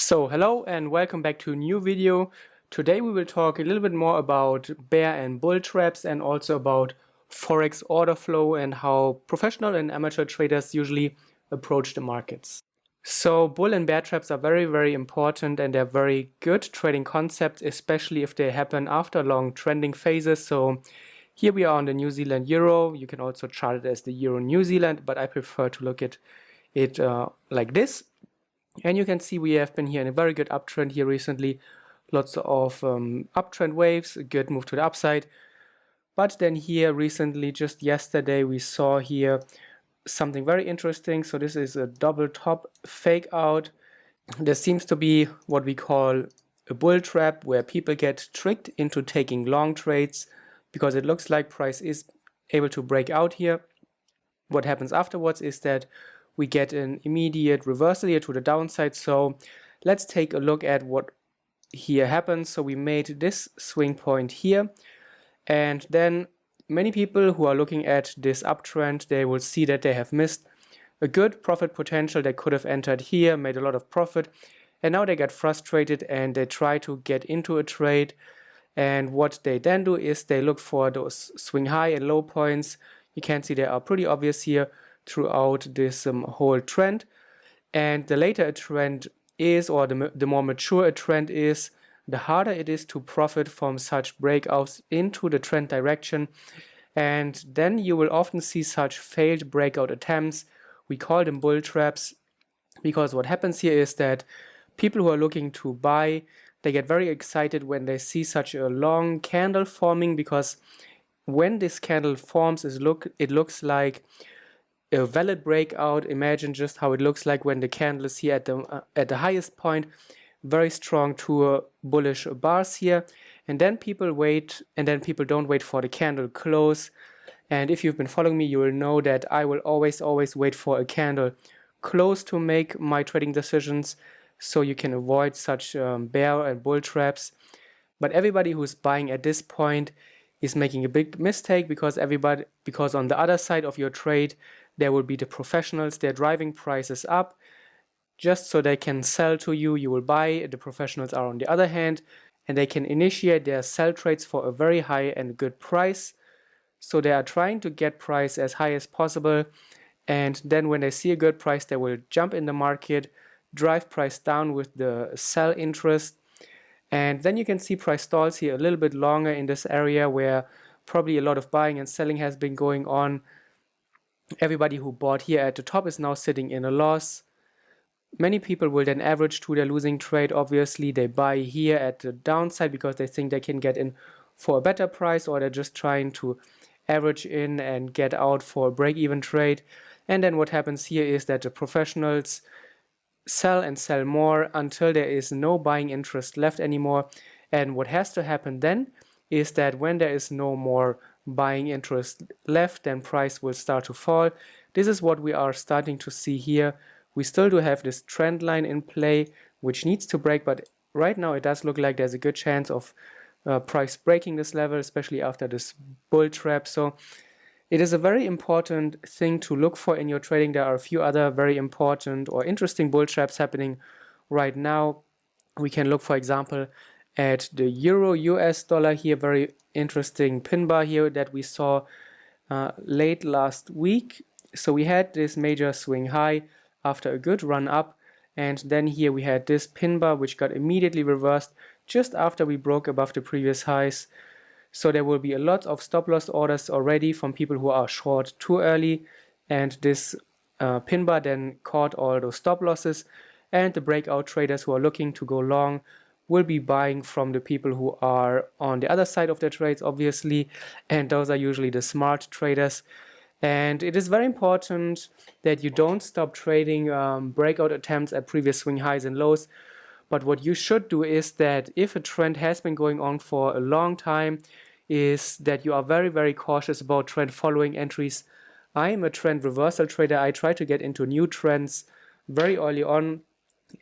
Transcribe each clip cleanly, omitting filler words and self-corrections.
So hello and welcome back to a new video. Today we will talk a little bit more about bear and bull traps and also about Forex order flow and how professional and amateur traders usually approach the markets. So bull and bear traps are very important, and they're very good trading concepts, especially if they happen after long trending phases. So here we are on the New Zealand Euro. You can also chart it as the Euro New Zealand, but I prefer to look at it like this. And you can see we have been here in a very good uptrend here recently. Lots of uptrend waves, a good move to the upside. But then here recently, just yesterday, we saw here something very interesting. So this is a double top fake out. There seems to be what we call a bull trap, where people get tricked into taking long trades because it looks like price is able to break out here. What happens afterwards is that we get an immediate reversal here to the downside. So let's take a look at what here happens. So we made this swing point here, and then many people who are looking at this uptrend, they will see that they have missed a good profit potential. They could have entered here, made a lot of profit, and now they get frustrated and they try to get into a trade. And what they then do is they look for those swing high and low points. You can see they are pretty obvious here throughout this whole trend. And the later a trend is, or the more mature a trend is, the harder it is to profit from such breakouts into the trend direction. And then you will often see such failed breakout attempts. We call them bull traps, because what happens here is that people who are looking to buy, they get very excited when they see such a long candle forming, because when this candle forms, it looks like a valid breakout. Imagine just how it looks like when the candle is here at the highest point, very strong to bullish bars here, and then people wait, and then people don't wait for the candle close. And if you've been following me, you will know that I will always wait for a candle close to make my trading decisions, so you can avoid such bear and bull traps. But everybody who's buying at this point is making a big mistake, because on the other side of your trade there will be the professionals. They're driving prices up just so they can sell to you. You will buy. The professionals are on the other hand, and they can initiate their sell trades for a very high and good price. So they are trying to get price as high as possible, and then when they see a good price, they will jump in the market, drive price down with the sell interest. And then you can see price stalls here a little bit longer in this area where probably a lot of buying and selling has been going on. Everybody who bought here at the top is now sitting in a loss. Many people will then average to their losing trade. Obviously, they buy here at the downside because they think they can get in for a better price, or they're just trying to average in and get out for a break-even trade. And then what happens here is that the professionals sell and sell more until there is no buying interest left anymore. And what has to happen then is that when there is no more buying interest left, then price will start to fall. This is what we are starting to see here. We still do have this trend line in play, which needs to break, but right now it does look like there's a good chance of price breaking this level, especially after this bull trap. So it is a very important thing to look for in your trading. There are a few other very important or interesting bull traps happening right now. We can look, for example, at the Euro US dollar here. Very interesting pin bar here that we saw late last week. So we had this major swing high after a good run up, and then here we had this pin bar which got immediately reversed just after we broke above the previous highs. So there will be a lot of stop loss orders already from people who are short too early, and this pin bar then caught all those stop losses, and the breakout traders who are looking to go long will be buying from the people who are on the other side of their trades, obviously, and those are usually the smart traders. And it is very important that you don't stop trading breakout attempts at previous swing highs and lows. But what you should do is that if a trend has been going on for a long time, is that you are very cautious about trend following entries. I am a trend reversal trader. I try to get into new trends very early on,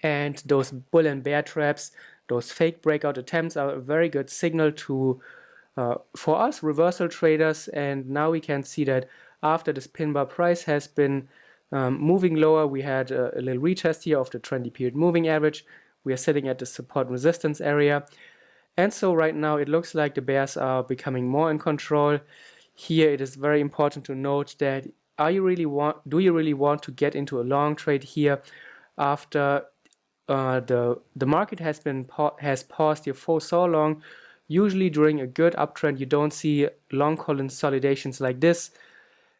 and those bull and bear traps, those fake breakout attempts, are a very good signal to for us reversal traders. And now we can see that after this pin bar, price has been moving lower. We had a little retest here of the 20 period moving average. we are sitting at the support resistance area. And so right now it looks like the bears are becoming more in control. Here it is very important to note that do you really want to get into a long trade here after the market has paused here for so long? Usually during a good uptrend you don't see long consolidations like this.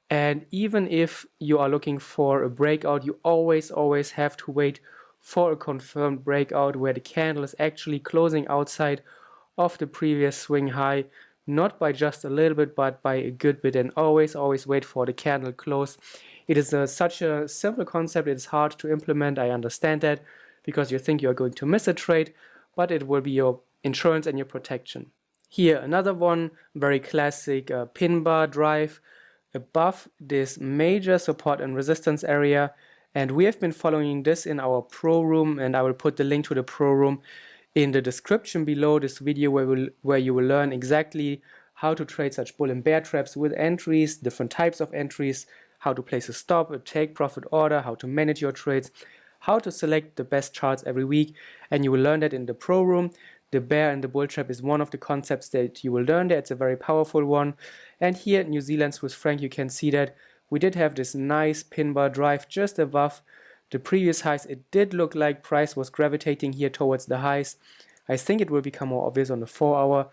And even if you are looking for a breakout, you always have to wait for a confirmed breakout where the candle is actually closing outside of the previous swing high, not by just a little bit, but by a good bit, and always wait for the candle close. It is such a simple concept, it's hard to implement, I understand that, because you think you're going to miss a trade, but it will be your insurance and your protection. Here, another one, very classic pin bar drive above this major support and resistance area, and we have been following this in our pro room, and I will put the link to the pro room in the description below this video, where you will learn exactly how to trade such bull and bear traps with entries, different types of entries, how to place a stop, a take profit order, how to manage your trades, how to select the best charts every week, and you will learn that in the pro room. The bear and the bull trap is one of the concepts that you will learn there. It's a very powerful one. And here New Zealand Swiss franc, you can see that we did have this nice pin bar drive just above the previous highs. It did look like price was gravitating here towards the highs. I think it will become more obvious on the 4-hour.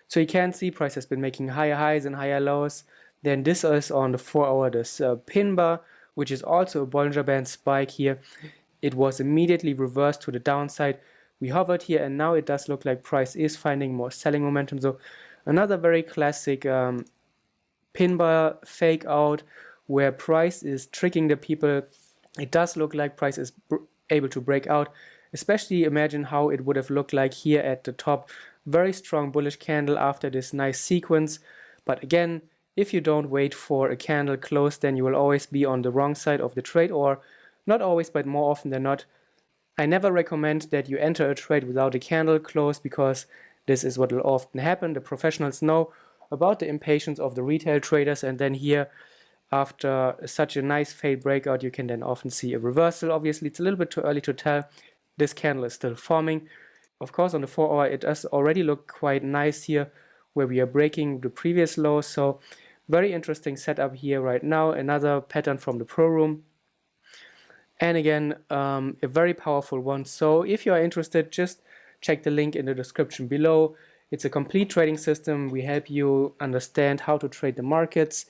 So you can see price has been making higher highs and higher lows. Then this is on the 4-hour, this pin bar, which is also a Bollinger Band spike here. It was immediately reversed to the downside. We hovered here, and now it does look like price is finding more selling momentum. So another very classic pin bar fake out where price is tricking the people. It does look like price is able to break out. Especially imagine how it would have looked like here at the top. Very strong bullish candle after this nice sequence. But again, if you don't wait for a candle close, then you will always be on the wrong side of the trade, or not always, but more often than not. I never recommend that you enter a trade without a candle close, because this is what will often happen. The professionals know about the impatience of the retail traders, and then here, after such a nice fade breakout, you can then often see a reversal. Obviously, it's a little bit too early to tell. This candle is still forming. Of course, on the 4-hour, it does already look quite nice here, where we are breaking the previous low. So very interesting setup here right now. Another pattern from the pro room. And again, a very powerful one. So if you are interested, just check the link in the description below. It's a complete trading system. We help you understand how to trade the markets.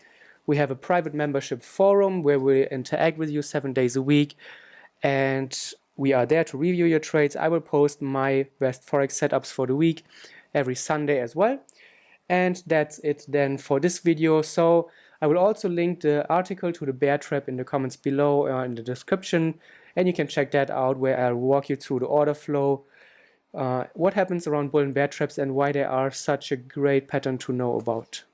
We have a private membership forum where we interact with you 7 days a week. And we are there to review your trades. I will post my best Forex setups for the week every Sunday as well. And that's it then for this video. So I will also link the article to the bear trap in the comments below in the description, and you can check that out, where I'll walk you through the order flow, what happens around bull and bear traps, and why they are such a great pattern to know about.